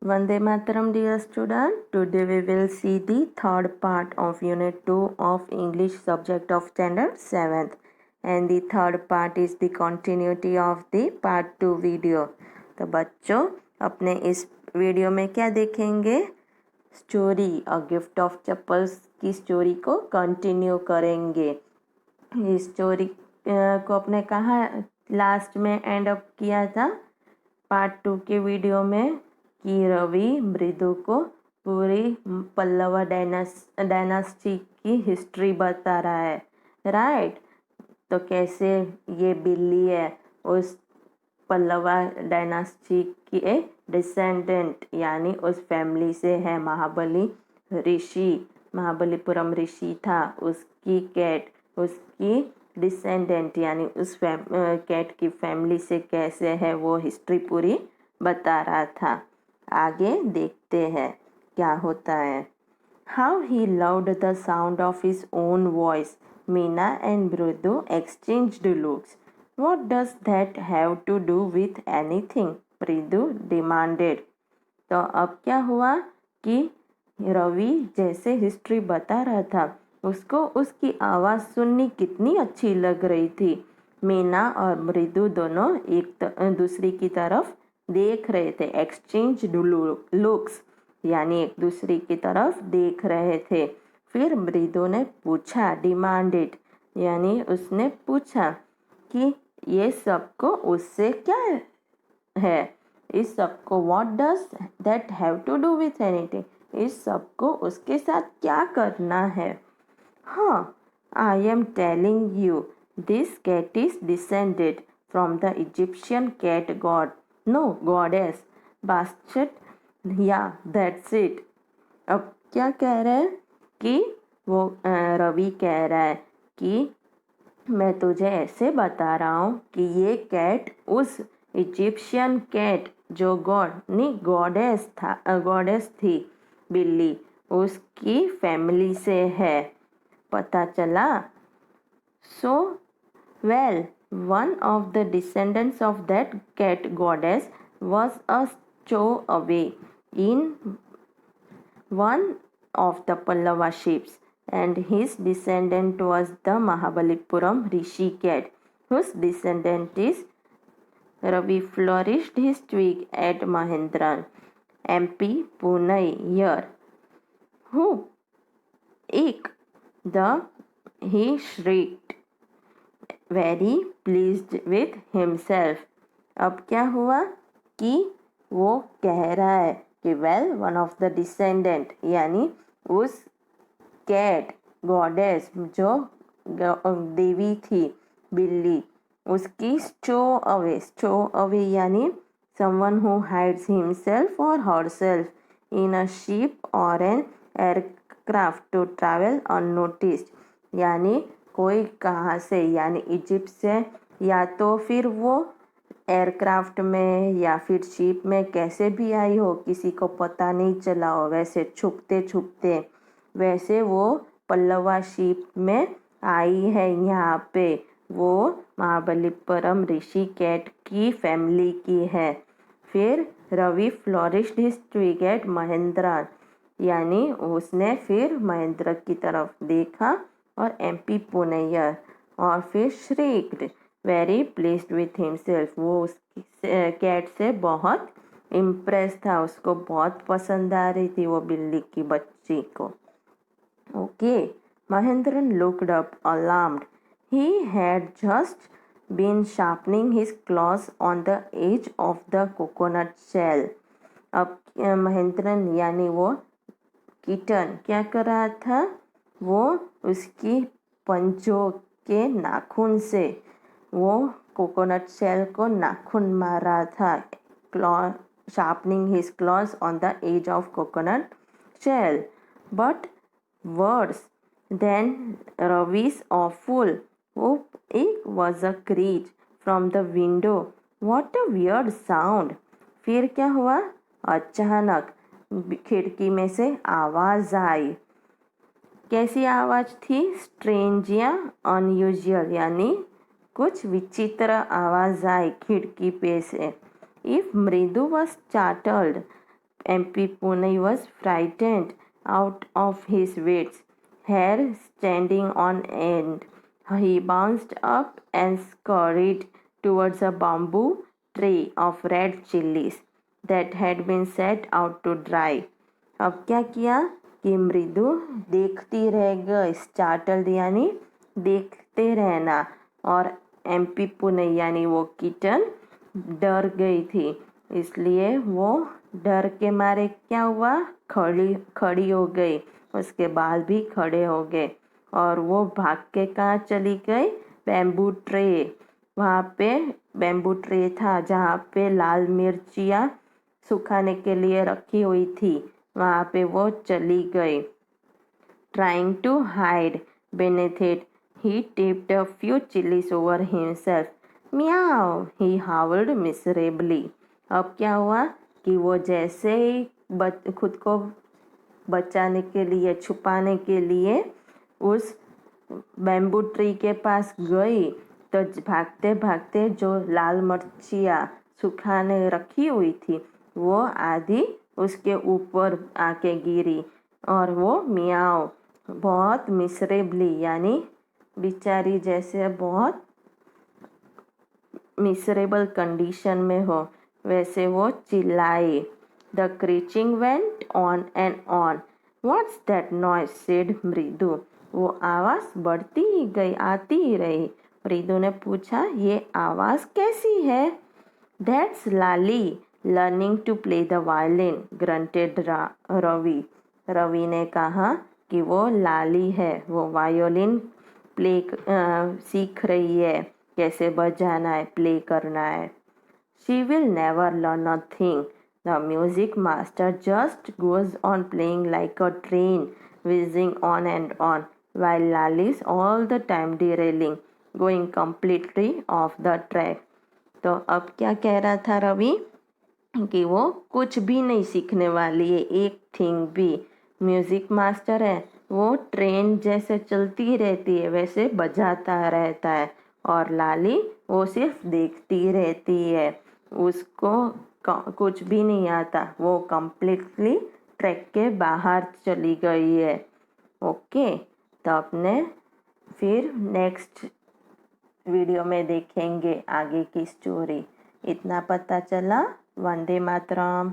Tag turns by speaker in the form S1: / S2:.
S1: Vande Mataram, dear student. Today we will see the third part of Unit 2 of English subject of Standard 7th. And the third part is the continuity of the part 2 video. तो बच्चों अपने इस video में क्या देखेंगे? Story a gift of chappals की story को continue करेंगे। इस स्टोरी को अपने कहाँ लास्ट में एंड अप किया था पार्ट 2 के वीडियो में कि रवि मृदु को पूरी पल्लवा डायनास्टी की हिस्ट्री बता रहा है, राइट। तो कैसे ये बिल्ली है उस पल्लवा डायनास्टी की एक डिसेंडेंट यानी उस फैमिली से है। महाबलीपुरम ऋषि था, उसकी कैट उसकी डिसेंडेंट यानी उस कैट की फैमिली से कैसे है वो हिस्ट्री पूरी बता रहा था। आगे देखते हैं क्या होता है। How he loved the sound of his own voice. Meena and Mridu exchanged looks. What does that have to do with anything? मृदु demanded. तो अब क्या हुआ कि रवि जैसे हिस्ट्री बता रहा था उसको उसकी आवाज़ सुननी कितनी अच्छी लग रही थी। मीना और मृदु दोनों एक दूसरी की तरफ देख रहे थे। एक्सचेंज लुक्स यानी एक दूसरे की तरफ देख रहे थे। फिर मृदु ने पूछा, डिमांडेड यानी उसने पूछा कि ये सबको उससे क्या है, इस सबको what does that have to do with anything, इस सबको उसके साथ क्या करना है। हाँ, I am telling you this cat is descended from the Egyptian cat god, no goddess, basket, या दैट्स इट। अब क्या कह रहे हैं कि वो रवि कह रहा है कि मैं तुझे ऐसे बता रहा हूँ कि ये कैट उस इजिप्शियन कैट जो गॉडेस थी बिल्ली, उसकी फैमिली से है, पता चला। So well, one of the descendants of that cat goddess was a stowaway in one of the Pallava ships, and his descendant was the Mahabalipuram Rishi cat, whose descendant is Ravi flourished his twig at Mahendran, MP, Pune year. Who? Ik, he shrieked, very pleased with himself. अब क्या हुआ कि वो कह रहा है कि well one of the descendant यानी उस कैट गॉडेस जो देवी थी बिल्ली, उसकी स्टो अवे यानी someone who hides himself or herself in a ship or an aircraft to travel unnoticed, यानी कोई कहाँ से यानी इजिप्ट से या तो फिर वो एयरक्राफ्ट में या फिर शिप में कैसे भी आई हो, किसी को पता नहीं चला हो, वैसे छुपते छुपते वैसे वो पल्लवा शिप में आई है यहाँ पे। वो महाबलीपुरम ऋषि कैट की फैमिली की है। फिर Ravi flourished his twig at Mahendra यानी उसने फिर महेंद्र की तरफ देखा और MP पुनैयर और फिर श्रीक्ड वेरी प्लीज्ड विथ हिमसेल्फ, वो उसकी कैट से बहुत इम्प्रेस था, उसको बहुत पसंद आ रही थी वो बिल्ली की बच्ची को। Okay, Mahendran looked up alarmed, he had just been sharpening his claws on the edge of the coconut shell. अब महेंद्रन यानी वो किटन क्या कर रहा था, वो उसकी पंजों के नाखून से वो कोकोनट शेल को नाखून मार रहा था। Claw sharpening his claws on the edge of coconut shell, but words then Ravi's awful whoop was a screech from the window. What a weird sound. फिर क्या हुआ, अचानक खिड़की में से आवाज आई। कैसी आवाज थी, स्ट्रेंज या अनयूजुअल यानी कुछ विचित्र आवाज आई खिड़की पे से। इफ मृदु was startled, MP Pune was frightened out of his wits, hair standing on end. He bounced up and scurried towards a bamboo tree of red chilies that had been set out to dry. अब क्या किया कि मृदु देखती रह गई, startled यानी देखते रहना, और MP पुणे यानी वो किटन डर गई थी, इसलिए वो डर के मारे क्या हुआ, खड़ी हो गई, उसके बाल भी खड़े हो गए और वो भाग के कहाँ चली गई, बैम्बू ट्रे। वहाँ पे बैम्बू ट्रे था जहाँ पे लाल मिर्चियाँ सुखाने के लिए रखी हुई थी, वहाँ पे वो चली गई। Trying to hide beneath it, he tipped a few chilies over himself. Meow! He howled miserably. अब क्या हुआ कि वो जैसे ही खुद को बचाने के लिए, छुपाने के लिए उस बैम्बू ट्री के पास गई, तो भागते भागते जो लाल मिर्चियाँ सुखाने रखी हुई थी वो आधी उसके ऊपर आके गिरी और वो मियाओ, बहुत मिसरेबली यानी बेचारी जैसे बहुत मिसरेबल कंडीशन में हो वैसे वो चिल्लाई। The screeching went on and on. What's that noise said Mridu. वो आवाज़ बढ़ती ही गई, आती ही रही। मृदु ने पूछा, ये आवाज़ कैसी है? That's Lali learning to play the violin, grunted Ravi. Ravi ने कहा कि वो लाली है, वो वायोलिन प्ले सीख रही है, कैसे बजाना है, प्ले करना है। She will never learn a thing. The music master just goes on playing like a train, whizzing on and on, while Lali's all the time derailing, going completely off the track. तो अब क्या कह रहा था रवि कि वो कुछ भी नहीं सीखने वाली है, एक थिंग भी। म्यूज़िक मास्टर है, वो ट्रेन जैसे चलती रहती है वैसे बजाता रहता है, और लाली वो सिर्फ देखती रहती है, उसको कुछ भी नहीं आता, वो कम्प्लीटली ट्रैक के बाहर चली गई है। ओके, तो अपने फिर नेक्स्ट वीडियो में देखेंगे आगे की स्टोरी। इतना पता चला। वंदे मातरम।